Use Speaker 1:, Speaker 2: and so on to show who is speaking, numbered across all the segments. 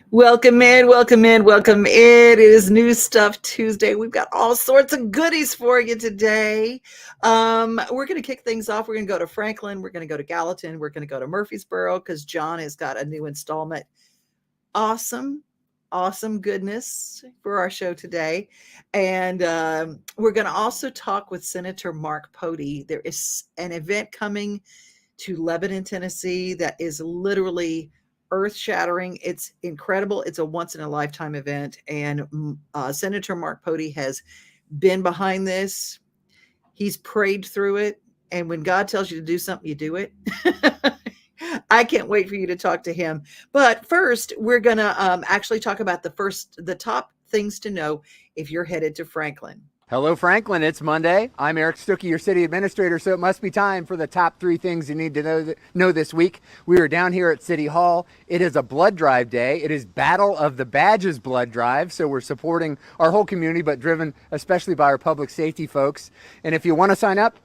Speaker 1: Welcome in, welcome in, welcome in. It is New Stuff Tuesday. We've got all sorts of goodies for you today. We're going to kick things off. We're going to go to Franklin. We're going to go to Gallatin. We're going to go to Murfreesboro because John has got a new installment. Awesome goodness for our show today. And we're going to also talk with Senator Mark Pody. There is an event coming to Lebanon, Tennessee that is literally earth-shattering. It's incredible. It's a once-in-a-lifetime event, and Senator Mark Pody has been behind this. He's prayed through it, and when God tells you to do something, you do it. I can't wait for you to talk to him. But first, we're going to actually talk about the top things to know if you're headed to Franklin.
Speaker 2: Hello, Franklin. It's Monday. I'm Eric Stuckey, your city administrator, so it must be time for the top 3 things you need to know this week. We are down here at City Hall. It is a blood drive day. It is Battle of the Badges blood drive, so we're supporting our whole community, but driven especially by our public safety folks. And if you want to sign up,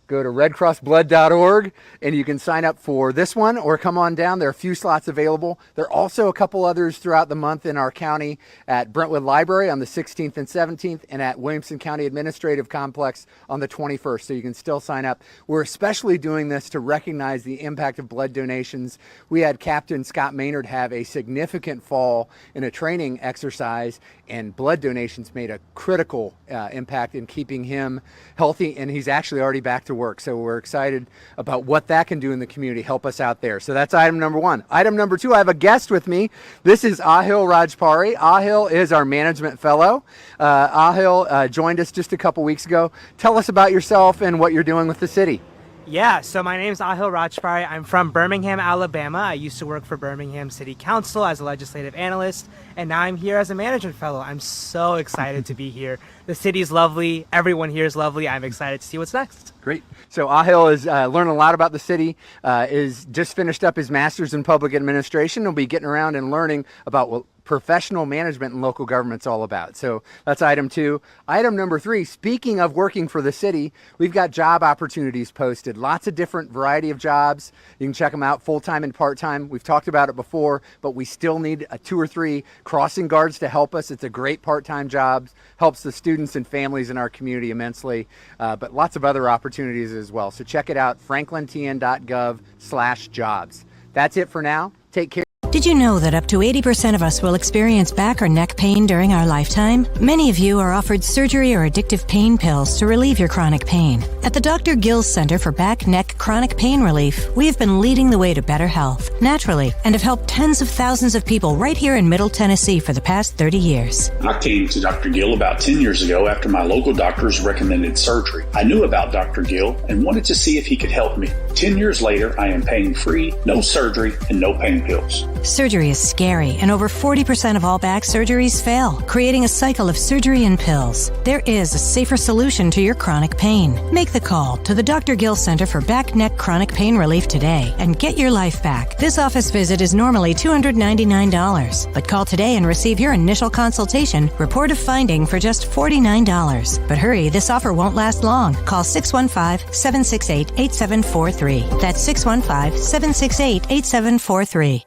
Speaker 2: go to redcrossblood.org and you can sign up for this one or come on down. There are a few slots available. There are also a couple others throughout the month in our county at Brentwood Library on the 16th and 17th and at Williamson County Administrative Complex on the 21st. So you can still sign up. We're especially doing this to recognize the impact of blood donations. We had Captain Scott Maynard have a significant fall in a training exercise, and blood donations made a critical impact in keeping him healthy, and he's actually already back to work. So we're excited about what that can do in the community. Help us out there. So that's item number 1. Item number 2, I have a guest with me. This is Ahil Rajpari. Ahil is our management fellow. Ahil joined us just a couple weeks ago. Tell us about yourself and what you're doing with the city.
Speaker 3: Yeah, so my name is Ahil Rajpari. I'm from Birmingham, Alabama. I used to work for Birmingham City Council as a legislative analyst, and now I'm here as a management fellow. I'm so excited to be here. The city's lovely. Everyone here is lovely. I'm excited to see what's next.
Speaker 2: Great. So Ahil is learning a lot about the city, is just finished up his master's in public administration. He'll be getting around and learning about what professional management and local government's all about. So that's item 2. Item number 3, speaking of working for the city, we've got job opportunities posted. Lots of different variety of jobs. You can check them out, full-time and part-time. We've talked about it before, but we still need 2 or 3 crossing guards to help us. It's a great part-time job, helps the students and families in our community immensely, but lots of other opportunities as well. So check it out, franklintn.gov/jobs. That's it for now. Take care.
Speaker 4: Did you know that up to 80% of us will experience back or neck pain during our lifetime? Many of you are offered surgery or addictive pain pills to relieve your chronic pain. At the Dr. Gill's Center for Back, Neck, Chronic Pain Relief, we have been leading the way to better health, naturally, and have helped tens of thousands of people right here in Middle Tennessee for the past 30 years.
Speaker 5: I came to Dr. Gill about 10 years ago after my local doctors recommended surgery. I knew about Dr. Gill and wanted to see if he could help me. 10 years later, I am pain-free, no surgery, and no pain pills.
Speaker 4: Surgery is scary, and over 40% of all back surgeries fail, creating a cycle of surgery and pills. There is a safer solution to your chronic pain. Make the call to the Dr. Gill Center for Back, Neck, Chronic Pain Relief today and get your life back. This office visit is normally $299, but call today and receive your initial consultation, report of finding for just $49. But hurry, this offer won't last long. Call 615-768-8743. That's 615-768-8743.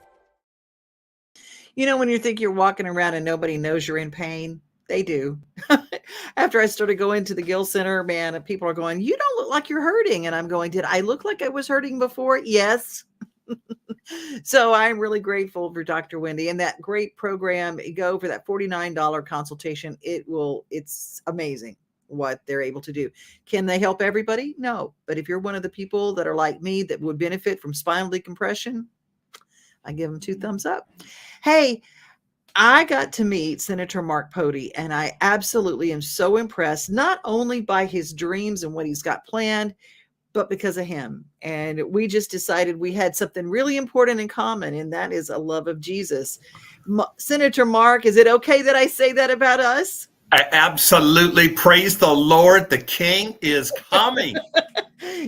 Speaker 1: You know, when you think you're walking around and nobody knows you're in pain, they do. After I started going to the Gill Center, man, people are going, "You don't look like you're hurting." And I'm going, "Did I look like I was hurting before?" Yes. So I'm really grateful for Dr. Wendy and that great program. You go for that $49 consultation. It's amazing what they're able to do. Can they help everybody? No. But if you're one of the people that are like me that would benefit from spinal decompression, I give them 2 thumbs up. Hey, I got to meet Senator Mark Pody, and I absolutely am so impressed, not only by his dreams and what he's got planned, but because of him. And we just decided we had something really important in common, and that is a love of Jesus. Senator Mark, is it okay that I say that about us?
Speaker 6: I absolutely praise the Lord. The King is coming.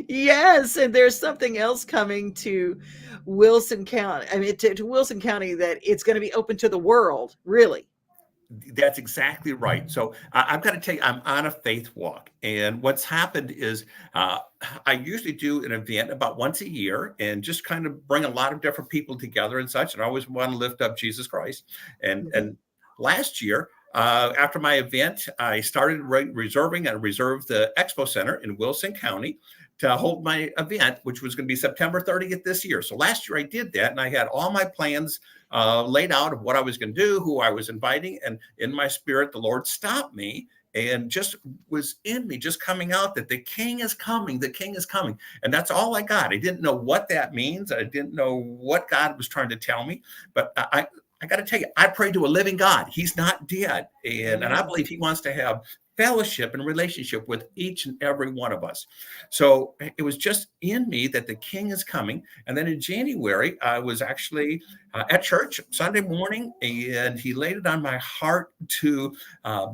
Speaker 1: Yes, and there's something else coming to Wilson County. I mean, to Wilson County, that it's going to be open to the world, really.
Speaker 6: That's exactly right. So I've got to tell you, I'm on a faith walk. And what's happened is I usually do an event about once a year and just kind of bring a lot of different people together and such. And I always want to lift up Jesus Christ. And last year, after my event, I started reserving and reserved the Expo Center in Wilson County to hold my event, which was going to be September 30th this year. So last year I did that, and I had all my plans laid out of what I was going to do, who I was inviting, and in my spirit, the Lord stopped me and just was in me, just coming out that the King is coming, the King is coming. And that's all I got. I didn't know what that means. I didn't know what God was trying to tell me, but I got to tell you, I pray to a living God. He's not dead. And I believe he wants to have fellowship and relationship with each and every one of us. So it was just in me that the King is coming. And then in January, I was actually at church Sunday morning, and he laid it on my heart to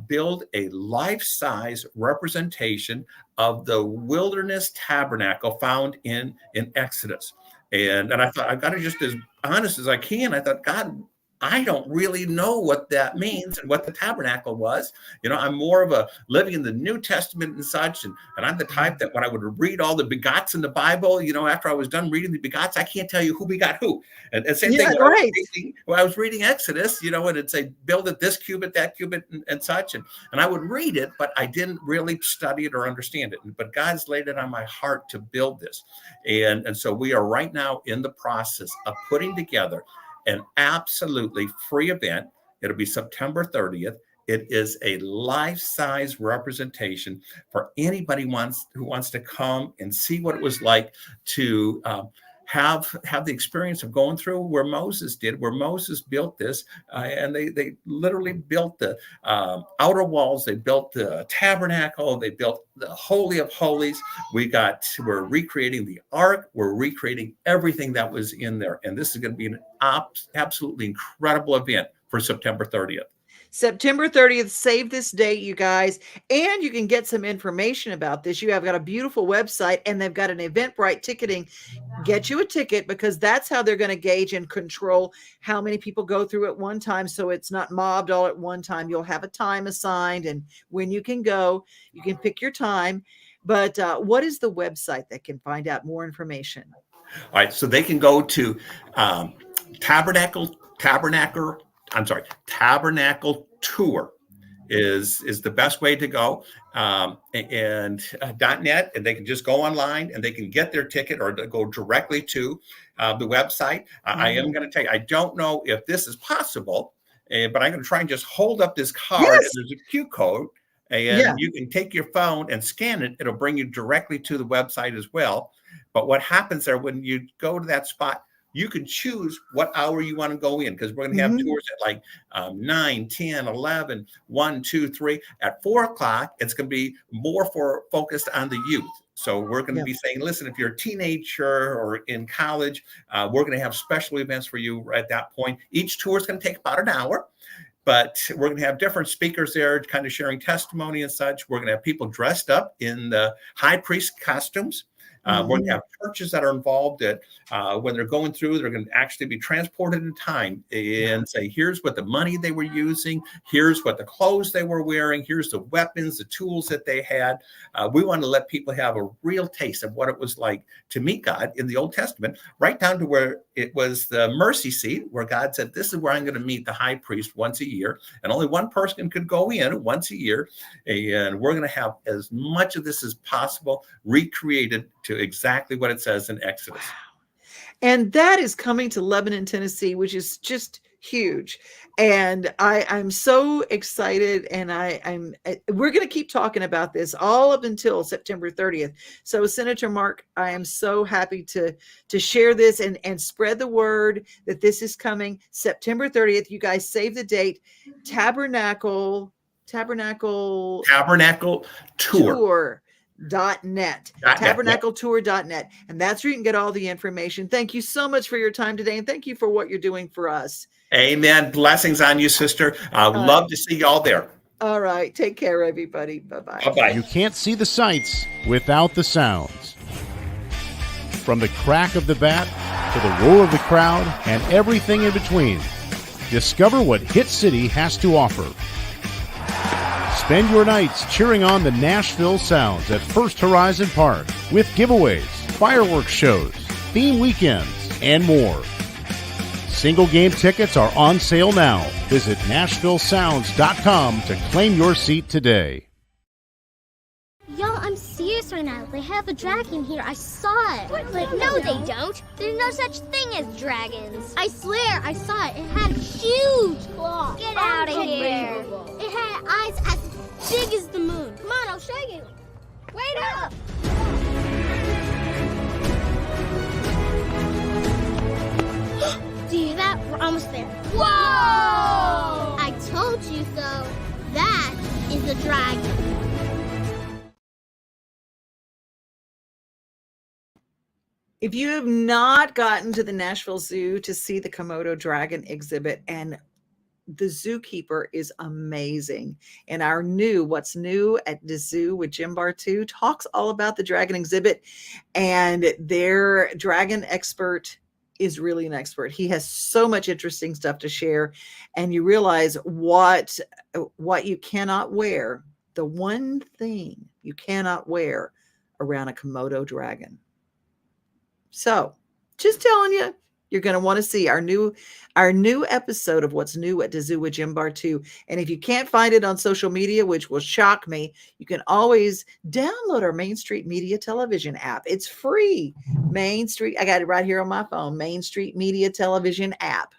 Speaker 6: build a life-size representation of the wilderness tabernacle found in Exodus. And I thought, I've got to just as honest as I can. I thought, God, I don't really know what that means and what the tabernacle was. You know, I'm more of a living in the New Testament and such. And I'm the type that when I would read all the begots in the Bible, you know, after I was done reading the begots, I can't tell you who begot who. And same thing when I was reading Exodus, you know, and it'd say, build it this cubit, that cubit, and such. And I would read it, but I didn't really study it or understand it. But God's laid it on my heart to build this. And so we are right now in the process of putting together an absolutely free event. It'll be September 30th. It is a life-size representation for anybody who wants to come and see what it was like to have the experience of going through where Moses did, where Moses built this, and they literally built the outer walls, they built the tabernacle, they built the Holy of Holies. We're recreating the ark, we're recreating everything that was in there, and this is going to be an absolutely incredible event for September 30th.
Speaker 1: September 30th, save this date, you guys, and you can get some information about this. You have got a beautiful website, and they've got an Eventbrite ticketing. Get you a ticket, because that's how they're going to gauge and control how many people go through at one time, so it's not mobbed all at one time. You'll have a time assigned, and when you can go, you can pick your time. But what is the website that can find out more information?
Speaker 6: All right, so they can go to Tabernacle Tour is the best way to go, and .net, and they can just go online and they can get their ticket or go directly to the website. I am going to tell you, I don't know if this is possible, but I'm going to try and just hold up this card.
Speaker 1: Yes.
Speaker 6: There's a Q code, and you can take your phone and scan it. It'll bring you directly to the website as well. But what happens there, when you go to that spot, you can choose what hour you want to go in, because we're going to have tours at like 9, 10, 11, 1, 2, 3. At 4 o'clock, it's going to be more focused on the youth. So we're going to be saying, listen, if you're a teenager or in college, we're going to have special events for you at that point. Each tour is going to take about an hour. But we're going to have different speakers there kind of sharing testimony and such. We're going to have people dressed up in the high priest costumes. We're going to have churches that are involved that when they're going through, they're going to actually be transported in time and say, here's what the money they were using. Here's what the clothes they were wearing. Here's the weapons, the tools that they had. We want to let people have a real taste of what it was like to meet God in the Old Testament, right down to where it was the mercy seat where God said, this is where I'm going to meet the high priest once a year. And only one person could go in once a year. And we're going to have as much of this as possible recreated to exactly what it says in Exodus.
Speaker 1: Wow. And that is coming to Lebanon, Tennessee, which is just huge. And I'm so excited. And we're going to keep talking about this all up until September 30th. So Senator Mark, I am so happy to share this and spread the word that this is coming September 30th. You guys save the date. Tabernacle Tour. .net, tabernacletour.net, and that's where you can get all the information. Thank you so much for your time today, and thank you for what you're doing for us.
Speaker 6: Amen. Blessings on you, sister. I would love to see you all there.
Speaker 1: All right. Take care, everybody. Bye-bye.
Speaker 6: Bye-bye.
Speaker 7: You can't see the sights without the sounds. From the crack of the bat to the roar of the crowd and everything in between, discover what Hit City has to offer. Spend your nights cheering on the Nashville Sounds at First Horizon Park with giveaways, fireworks shows, theme weekends, and more. Single game tickets are on sale now. Visit NashvilleSounds.com to claim your seat today.
Speaker 8: Y'all, I'm serious right now. They have a dragon here. I saw it. But no, they don't. There's no such thing as dragons. I swear, I saw it. It had huge claws. Get out of here. It had eyes as big as the moon. Come on, I'll show you. Wait up. Do you hear that? We're almost there. Whoa! I told you so. That is a dragon.
Speaker 1: If you have not gotten to the Nashville Zoo to see the Komodo dragon exhibit, and the zookeeper is amazing, and our What's New at the Zoo with Jim Bartu talks all about the dragon exhibit, and their dragon expert is really an expert. He has so much interesting stuff to share, and you realize what you cannot wear, the one thing you cannot wear around a Komodo dragon. So just telling you, you're going to want to see our new episode of What's New at the Zoo with Jim Bartu. And if you can't find it on social media, which will shock me, you can always download our Main Street Media Television app. It's free. Main Street, I got it right here on my phone, Main Street Media Television app.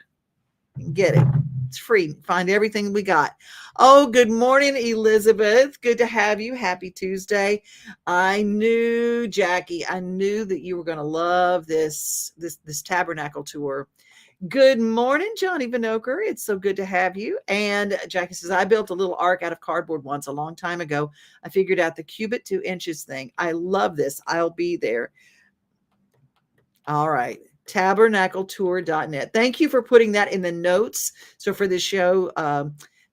Speaker 1: You can get it. It's free. Find everything we got. Oh, good morning, Elizabeth. Good to have you. Happy Tuesday. I knew, Jackie, I knew that you were going to love this tabernacle tour. Good morning, Johnny Vinoker. It's so good to have you. And Jackie says, I built a little ark out of cardboard once a long time ago. I figured out the cubit 2 inches thing. I love this. I'll be there. All right. tabernacletour.net. Thank you for putting that in the notes. So for this show,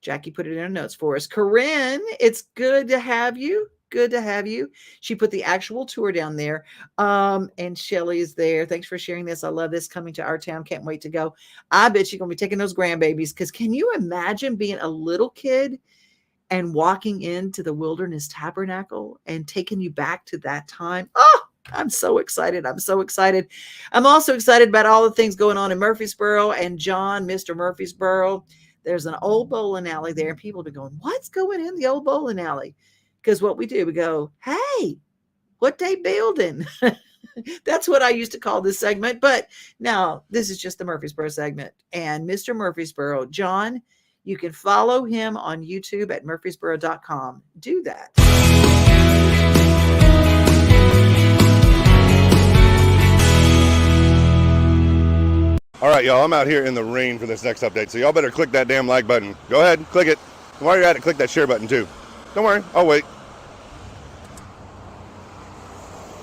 Speaker 1: Jackie put it in her notes for us. Corinne, it's good to have you. Good to have you. She put the actual tour down there. And Shelly is there. Thanks for sharing this. I love this coming to our town. Can't wait to go. I bet you're going to be taking those grandbabies, because can you imagine being a little kid and walking into the Wilderness Tabernacle and taking you back to that time? Oh, I'm so excited. I'm so excited. I'm also excited about all the things going on in Murfreesboro and John, Mr. Murfreesboro. There's an old bowling alley there, and people have been going, what's going in the old bowling alley? Because what we do, we go, hey, what they building? That's what I used to call this segment. But now this is just the Murfreesboro segment. And Mr. Murfreesboro, John, you can follow him on YouTube at murfreesboro.com. Do that.
Speaker 9: All right, y'all, I'm out here in the rain for this next update, so y'all better click that damn like button. Go ahead, click it. And while you're at it, click that share button too. Don't worry, I'll wait.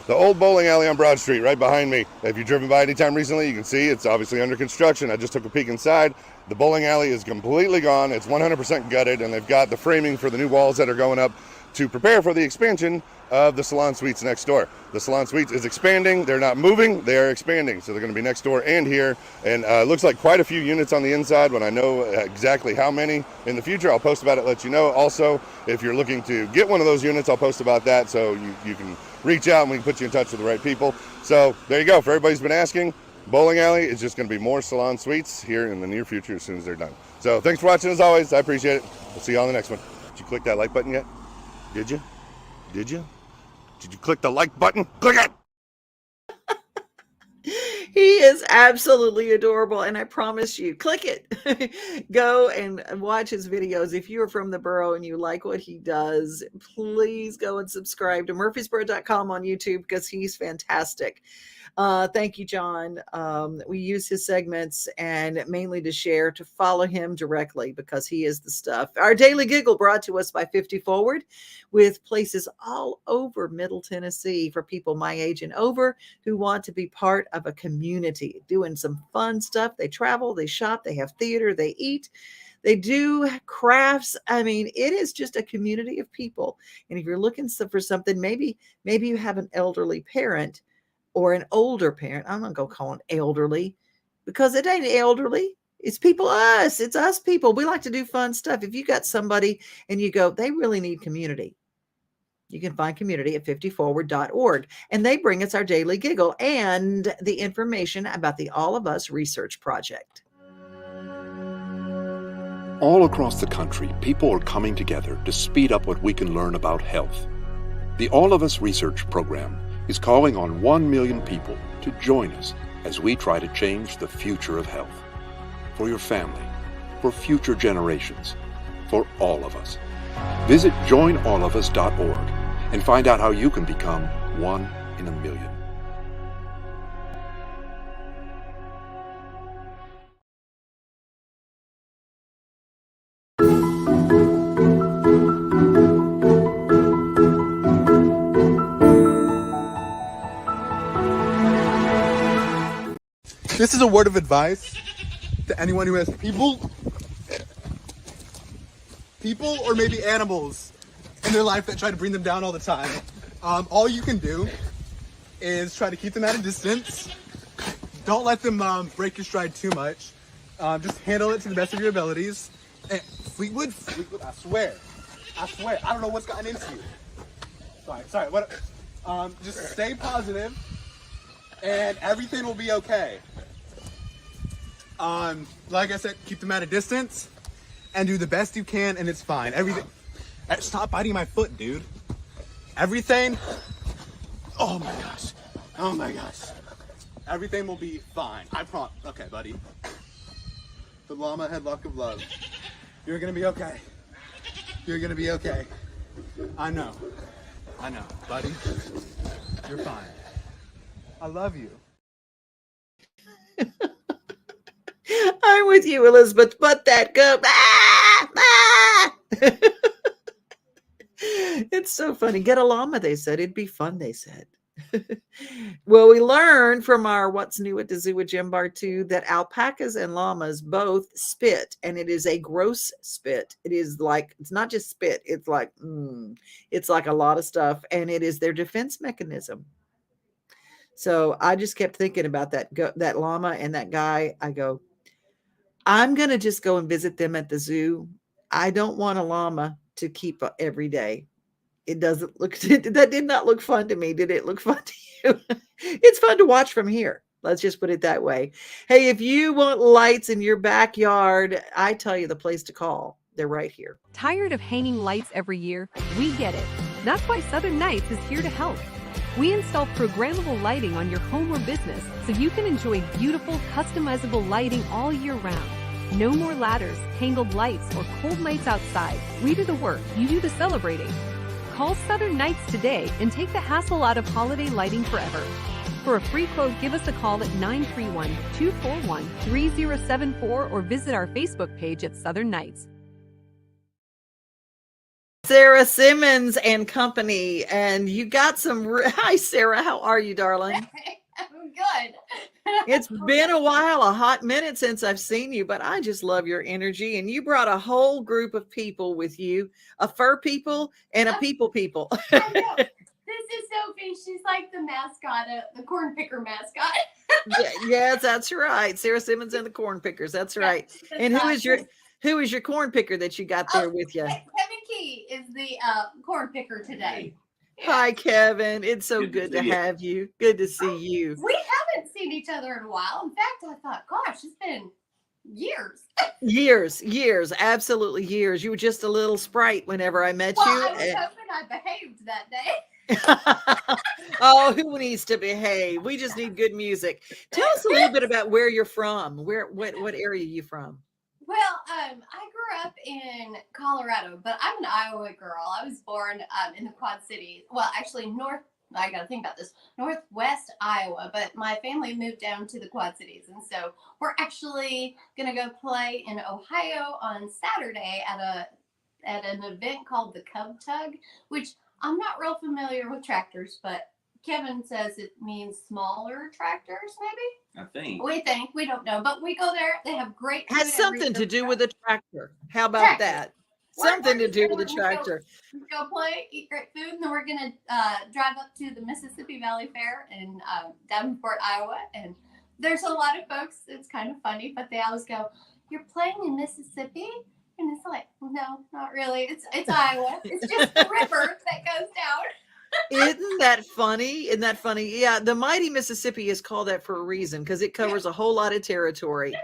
Speaker 9: The old bowling alley on Broad Street, right behind me. If you've driven by anytime recently, you can see it's obviously under construction. I just took a peek inside. The bowling alley is completely gone. It's 100% gutted, and they've got the framing for the new walls that are going up to prepare for the expansion of the Salon Suites next door. The Salon Suites is expanding. They're not moving, they are expanding. So they're going to be next door and here. And it looks like quite a few units on the inside. When I know exactly how many in the future, I'll post about it, let you know. Also, if you're looking to get one of those units, I'll post about that, so you can reach out and we can put you in touch with the right people. So there you go. For everybody who's been asking, bowling alley is just going to be more salon suites here in the near future as soon as they're done. So thanks for watching as always. I appreciate it. We'll see you on the next one. Did you click that like button yet? Did you? Did you? Did you click the like button? Click it!
Speaker 1: He is absolutely adorable, and I promise you, click it. Go and watch his videos. If you are from the borough and you like what he does, please go and subscribe to murfreesboro.com on YouTube because he's fantastic. Thank you, John. We use his segments and mainly to share, to follow him directly because he is the stuff. Our Daily Giggle brought to us by 50 Forward, with places all over Middle Tennessee for people my age and over who want to be part of a community, doing some fun stuff. They travel, they shop, they have theater, they eat. They do crafts. I mean, it is just a community of people. And if you're looking for something, maybe you have an elderly parent or an older parent. I'm not going to call it elderly because it ain't elderly. It's people, us. It's us people. We like to do fun stuff. If you got somebody and you go, they really need community, you can find community at 50forward.org. And they bring us our Daily Giggle and the information about the All of Us Research Project.
Speaker 10: All across the country, people are coming together to speed up what we can learn about health. The All of Us Research Program is calling on 1 million people to join us as we try to change the future of health. For your family, for future generations, for all of us. Visit joinallofus.org and find out how you can become 1 in a million.
Speaker 11: This is a word of advice to anyone who has people or maybe animals in their life that try to bring them down all the time. All you can do is try to keep them at a distance. Don't let them break your stride too much. Just handle it to the best of your abilities. And Fleetwood, I swear, I don't know what's gotten into you. Sorry, what? Just stay positive and everything will be okay. Like I said, keep them at a distance and do the best you can, and it's fine. Everything. Stop biting my foot, dude. Everything. Oh my gosh. Everything will be fine. I promise. Okay, buddy. The llama headlock of love. You're gonna be okay. You're gonna be okay. I know, buddy. You're fine. I love you.
Speaker 1: I'm with you, Elizabeth. But that go. It's so funny. Get a llama, they said. It'd be fun, they said. Well, we learned from our What's New at the Zoo with Jim Bar 2 that alpacas and llamas both spit, and it is a gross spit. It is like, it's not just spit. It's like a lot of stuff, and it is their defense mechanism. So I just kept thinking about that llama and that guy. I go, I'm going to just go and visit them at the zoo. I don't want a llama to keep every day. It doesn't look, that did not look fun to me. Did it look fun to you? It's fun to watch from here. Let's just put it that way. Hey, if you want lights in your backyard, I tell you the place to call. They're right here.
Speaker 12: Tired of hanging lights every year? We get it. That's why Southern Nights is here to help. We install programmable lighting on your home or business so you can enjoy beautiful, customizable lighting all year round. No more ladders, tangled lights, or cold nights outside. We do the work, you do the celebrating. Call Southern Nights today and take the hassle out of holiday lighting forever. For a free quote, give us a call at 931-241-3074 or visit our Facebook page at Southern Nights.
Speaker 1: Sarah Simmons and company, and you got some. Hi, Sarah. How are you, darling?
Speaker 13: I'm good.
Speaker 1: It's been a while, a hot minute since I've seen you, but I just love your energy. And you brought a whole group of people with you, a fur people and a people.
Speaker 13: I know. This is Sophie. She's like the mascot, the corn picker mascot.
Speaker 1: Yes, that's right. Sarah Simmons and the corn pickers. That's right. And who is your corn picker that you got there with you?
Speaker 13: Kevin Key is the corn picker today.
Speaker 1: Hi, Kevin. It's so good to have you. Good to see you.
Speaker 13: We haven't haven't seen each other in a while. In fact, I thought, gosh, it's been years.
Speaker 1: Years, absolutely years. You were just a little sprite whenever I met
Speaker 13: Well,
Speaker 1: you.
Speaker 13: I was hoping I behaved that day.
Speaker 1: Oh, who needs to behave? We just need good music. Tell us a little bit about where you're from. What area are you from?
Speaker 13: Well, I grew up in Colorado, but I'm an Iowa girl. I was born in the Quad Cities. Well, actually, I got to think about this. Northwest Iowa, but my family moved down to the Quad Cities. And so we're actually going to go play in Ohio on Saturday at an event called the Cub Tug, which I'm not real familiar with tractors, but Kevin says it means smaller tractors, maybe?
Speaker 14: I think.
Speaker 13: We don't know, but we go there. They have great food.
Speaker 1: Has something to do with the tractor. How about
Speaker 13: Tractor.
Speaker 1: that?
Speaker 13: We're
Speaker 1: Something to
Speaker 13: just
Speaker 1: do
Speaker 13: gonna
Speaker 1: with the tractor.
Speaker 13: Go play, eat great food, and then we're gonna drive up to the Mississippi Valley Fair in Davenport, Iowa. And there's a lot of folks. It's kind of funny, but they always go, "You're playing in Mississippi," and it's like, no, not really. It's Iowa. It's just the river that goes down.
Speaker 1: Isn't that funny? Isn't that funny? Yeah, the mighty Mississippi is called that for a reason because it covers a whole lot of territory.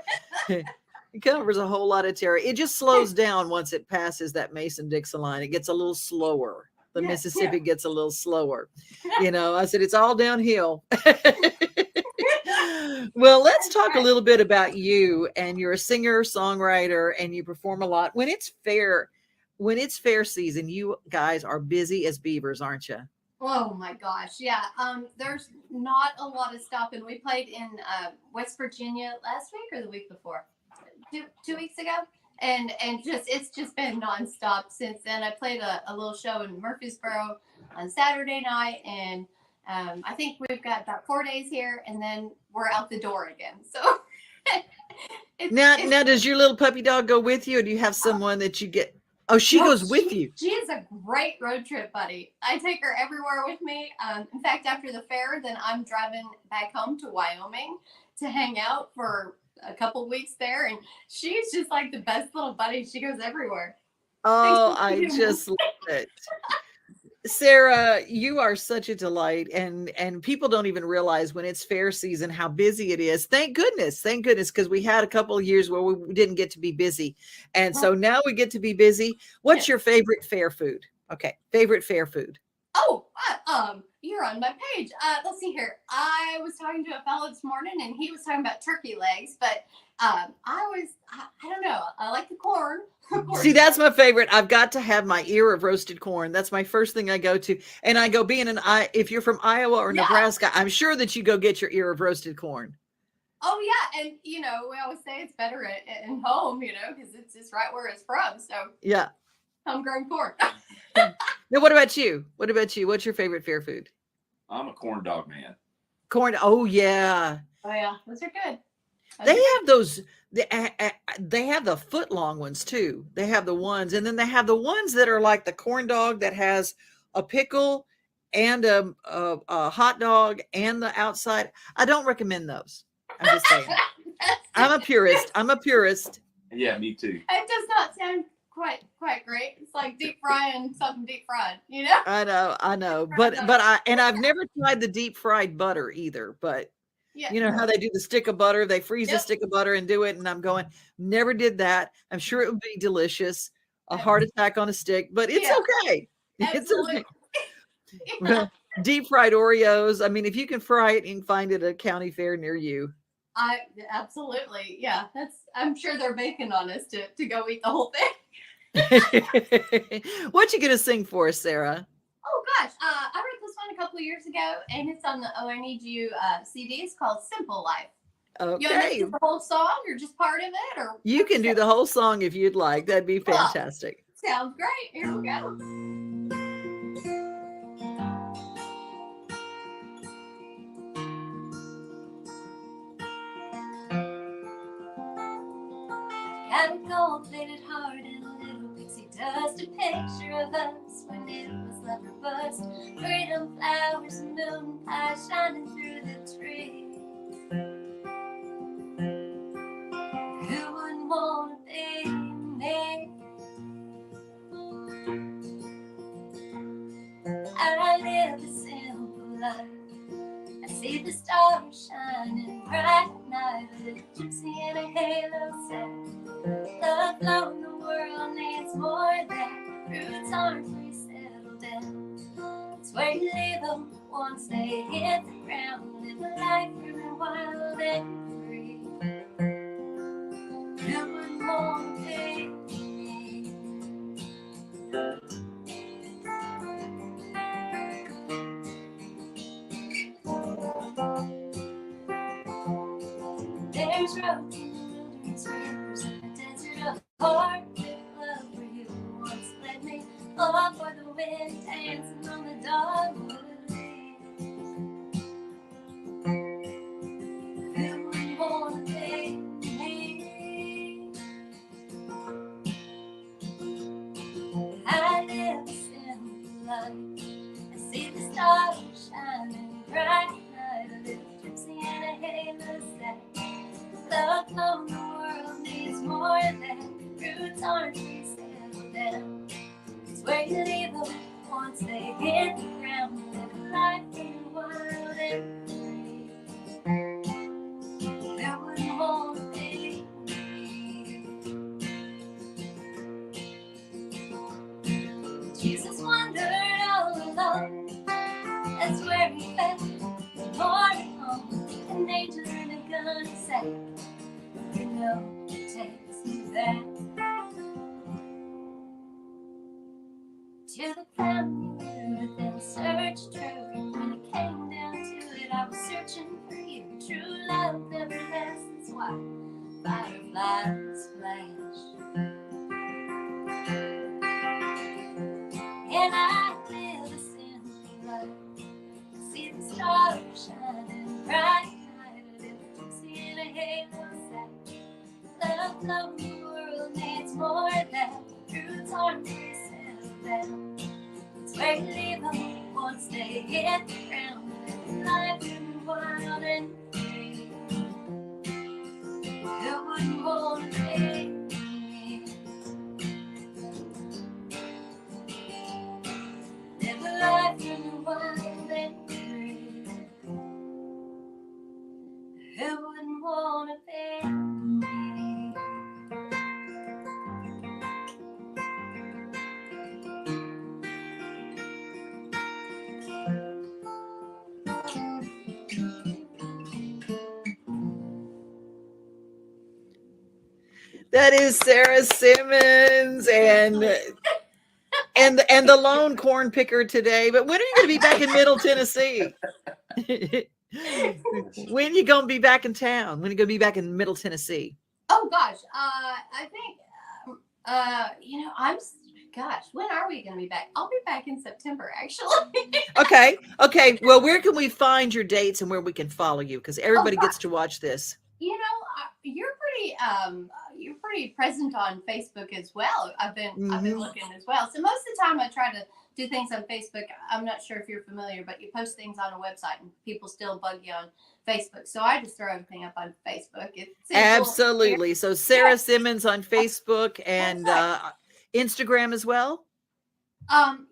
Speaker 1: It covers a whole lot of territory. It just slows down once it passes that Mason-Dixon line. It gets a little slower. The Mississippi gets a little slower. I said it's all downhill. Well, let's talk a little bit about you. And you're a singer, songwriter, and you perform a lot. When it's fair season, you guys are busy as beavers, aren't you?
Speaker 13: Oh my gosh, yeah. There's not a lot of stopping. We played in West Virginia last week or the week before, 2 weeks ago, and it's just been nonstop since then. I played a little show in Murfreesboro on Saturday night, and I think we've got about 4 days here, and then we're out the door again. So
Speaker 1: now, does your little puppy dog go with you, or do you have someone that you get? Oh, she goes with you.
Speaker 13: She is a great road trip buddy. I take her everywhere with me. In fact, after the fair, then I'm driving back home to Wyoming to hang out for a couple weeks there. And she's just like the best little buddy. She goes everywhere.
Speaker 1: Oh, I just love it. Sarah, you are such a delight, and people don't even realize when it's fair season how busy it is. Thank goodness, because we had a couple of years where we didn't get to be busy, and so now we get to be busy. What's your favorite fair food? Okay, favorite fair food.
Speaker 13: Oh, you're on my page. Let's see here. I was talking to a fellow this morning, and he was talking about turkey legs, but I don't know. I like the corn.
Speaker 1: See, that's my favorite. I've got to have my ear of roasted corn. That's my first thing I go to. And I go if you're from Iowa or Nebraska, I'm sure that you go get your ear of roasted corn.
Speaker 13: Oh yeah. And we always say it's better at home, because it's just right where it's from. So
Speaker 1: yeah.
Speaker 13: Homegrown corn.
Speaker 1: Now, what about you? What's your favorite fair food?
Speaker 14: I'm a corn dog man.
Speaker 1: Corn. Oh yeah.
Speaker 13: Oh yeah. Those are good.
Speaker 1: They have those. They have the foot long ones too. They have the ones, and then they have the ones that are like the corn dog that has a pickle and a hot dog and the outside. I don't recommend those. I'm just saying. I'm a purist.
Speaker 14: Yeah, me too.
Speaker 13: It does not sound quite great. It's like deep frying something deep fried,
Speaker 1: I know. But I've never tried the deep fried butter either, but
Speaker 13: yeah.
Speaker 1: You know how they do the stick of butter? They freeze the stick of butter and do it. And I'm going, never did that. I'm sure it would be delicious. A heart attack on a stick, but it's okay.
Speaker 13: Absolutely.
Speaker 1: It's okay. Well, deep fried Oreos. I mean, if you can fry it, you can find it at a county fair near you.
Speaker 13: Absolutely. Yeah. I'm sure they're banking on us to go eat the whole thing.
Speaker 1: What you going to sing for us, Sarah?
Speaker 13: Oh gosh, I wrote this one a couple of years ago, and it's on the Oh I Need You CD. It's called Simple Life.
Speaker 1: Okay.
Speaker 13: You want to do the whole song, or just part of it, or
Speaker 1: you can do the whole song if you'd like. That'd be fantastic.
Speaker 13: Sounds great. Here we go. Got a gold-plated heart and a little pixie dust, a picture of us when it was lover bust, freedom flowers and moon pie shining through the tree. Who wouldn't want to be me? I live a simple life. I see the stars shine needs more than roots aren't resettled down. It's where you leave them once they hit the ground. Live a life really wild and free. You wouldn't want to pay me. There's roads in the wilderness, rivers in the desert of heart. With love where you once led me, love for the wind dancing on the dogwood leaves. Who would want to take me? I live a simple life. I see the stars shining bright. I live gypsy in a halo set. Love from the world needs more than roots aren't resettled down. It's where you leave them once they hit the ground. Live a life in the wild and free. Who wouldn't want to be me? Jesus wandered all alone. That's where he felt more at home. An angel in a gun sack. You know it takes me back to the family root and search true. When it came down to it, I was searching for you. True love never lasts, that's why fireflies flash. And I live a simple life. I see the stars shining bright. I live a gypsy in a halo sack. Love from the world needs more than roots aren't resettled down. It's where you leave them once they hit the ground. Living life in the wild and free. Who wouldn't want to take me? Live a life in the wild and free. Who wouldn't want to take me?
Speaker 1: That is Sarah Simmons and the lone corn picker today. But when are you going to be back in Middle Tennessee? When you going to be back in town? When are you going to be back in Middle Tennessee?
Speaker 13: Oh gosh, I think gosh, when are we going to be back? I'll be back in September, actually.
Speaker 1: Okay. Well, where can we find your dates and where we can follow you? Because everybody gets to watch this.
Speaker 13: You know, you're pretty present on Facebook as well. I've been looking as well. So most of the time I try to do things on Facebook. I'm not sure if you're familiar, but you post things on a website and people still bug you on Facebook. So I just throw everything up on Facebook.
Speaker 1: Absolutely. So Sarah Simmons on Facebook and Instagram as well.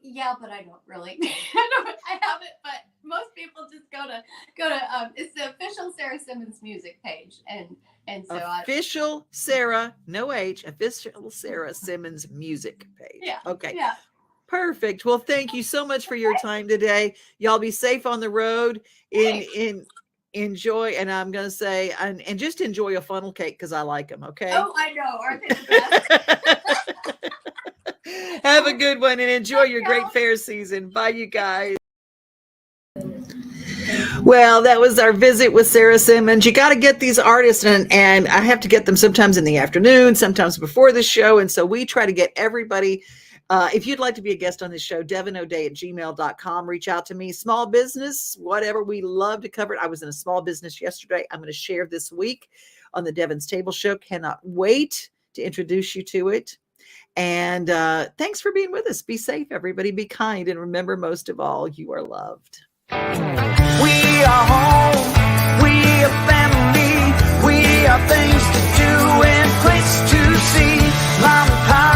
Speaker 13: Yeah, but I don't really. I have it, but most people just go to it's the official Sarah Simmons music page, and so
Speaker 1: official Sarah, no H, official Sarah Simmons music page.
Speaker 13: Yeah.
Speaker 1: Okay.
Speaker 13: Yeah.
Speaker 1: Perfect. Well, thank you so much for your time today. Y'all be safe on the road. Enjoy, and I'm gonna say, and just enjoy a funnel cake because I like them. Okay.
Speaker 13: Oh, I know. Aren't they the best?
Speaker 1: Have a good one and enjoy your great fair season. Bye, you guys. Well, that was our visit with Sarah Simmons. You got to get these artists, and I have to get them sometimes in the afternoon, sometimes before the show. And so we try to get everybody. If you'd like to be a guest on this show, devinoday@gmail.com. Reach out to me. Small business, whatever. We love to cover it. I was in a small business yesterday. I'm going to share this week on the Devin's Table Show. Cannot wait to introduce you to it. And thanks for being with us. Be safe, everybody. Be kind. And remember, most of all, you are loved.
Speaker 15: We are home. We are family. We are things to do and places to see. Mom and Pop.